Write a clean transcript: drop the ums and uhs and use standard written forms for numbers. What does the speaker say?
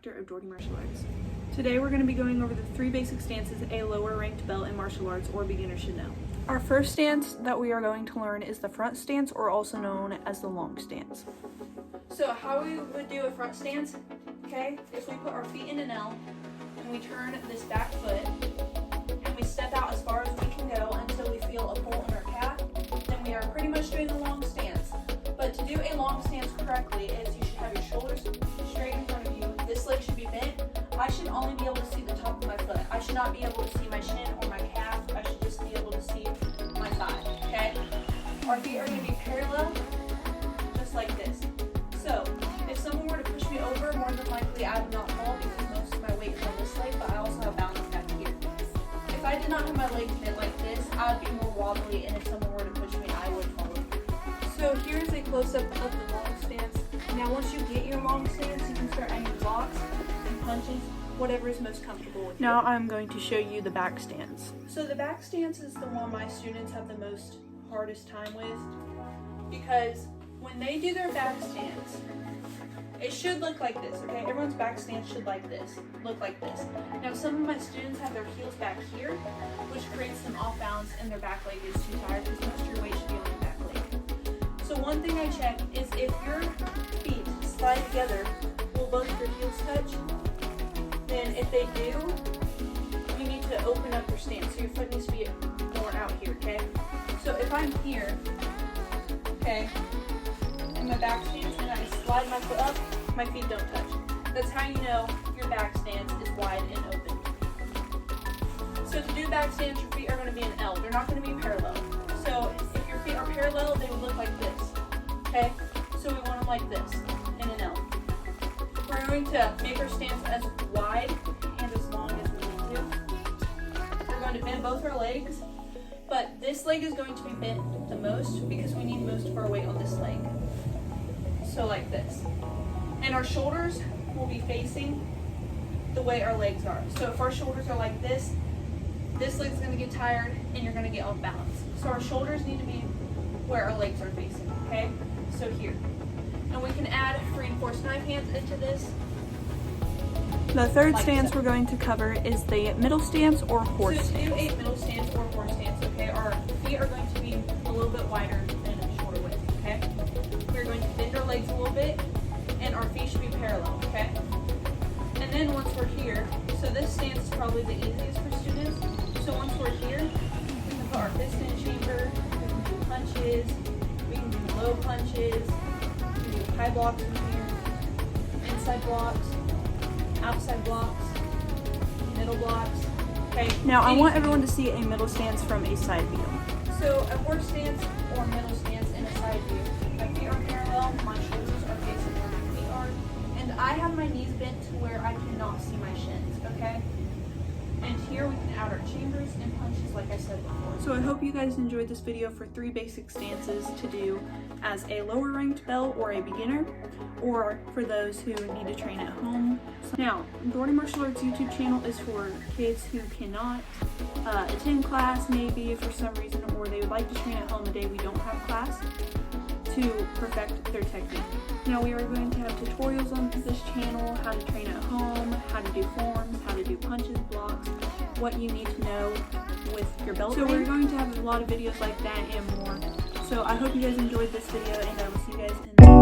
instructor of Dougherty Martial Arts. Today we're going to be going over the 3 basic stances a lower ranked belt in martial arts or beginner should know. Our first stance that we are going to learn is the front stance, or also known as the long stance. So how we would do a front stance, okay, is we put our feet in an L and we turn this back foot and we step out as far as we can go until we feel a pull in our calf. Then we are pretty much doing a long stance. But to do a long stance correctly is you should have your shoulders straight in front of you. This leg should be bent. I should only be able to see the top of my foot. I should not be able to see my shin or my calf. I should just be able to see my thigh, okay? Our feet are going to be parallel, just like this. So, if someone were to push me over, more than likely I would not fall because most of my weight is on this leg, but I also have balance back here. If I did not have my legs bent like this, I would be more wobbly, and if someone were to push me, I would fall over. So here's a close-up of the long stance. Now once you get your long stance, you can start adding blocks and punches, whatever is most comfortable with you. Now I'm going to show you the back stance. So the back stance is the one my students have the most hardest time with, because when they do their back stance, it should look like this, okay? Everyone's back stance should look like this. Now some of my students have their heels back here, which creates them off balance and their back leg is too tired because most of your weight should be on your back leg. So one thing I check is if your feet slide together, will both your heels touch? Then if they do, you need to open up your stance. So your foot needs to be more out here, okay? So if I'm here, okay, in my back stance and I slide my foot up, my feet don't touch. That's how you know your back stance is wide and open. So to do back stance, your feet are going to be an L. They're not going to be parallel. So if your feet are parallel, they would look like this, okay? So we want them like this, in an L. We're going to make our stance as wide and as long as we need to. We're going to bend both our legs, but this leg is going to be bent the most because we need most of our weight on this leg. So like this. And our shoulders will be facing the way our legs are. So if our shoulders are like this leg's going to get tired and you're going to get off balance. So our shoulders need to be where our legs are facing, okay? So here. And we can add reinforced knife hands into this. The third stance we're going to cover is the middle stance or horse stance. So to do a middle stance or horse stance, okay, our feet are going to be a little bit wider than a shorter width, okay? We're going to bend our legs a little bit and our feet should be parallel, okay? And then once we're here, so this stance is probably the easiest for students. So once we're here, we can put our fist in a chamber, we can do punches, we can do low punches, we can do high blocks in here, inside blocks, outside blocks, middle blocks, okay? Now I want everyone to see a middle stance from a side view. So a horse stance or middle stance in a side view. My feet are parallel, my shoulders are facing where my feet are, and I have my knees bent to where I cannot see my shins, okay? And here we can add our chambers and punches like I said before. So I hope you guys enjoyed this video for 3 basic stances to do as a lower ranked belt or a beginner, or for those who need to train at home. Now, Dougherty Martial Arts YouTube channel is for kids who cannot attend class maybe for some reason, or they would like to train at home the day we don't have class to perfect their technique. Now we are going to have tutorials on this channel, how to train at home, how to do forms, how to do punches, blocks, what you need to know with your belt. So we're going to have a lot of videos like that and more. So I hope you guys enjoyed this video, and I will see you guys in the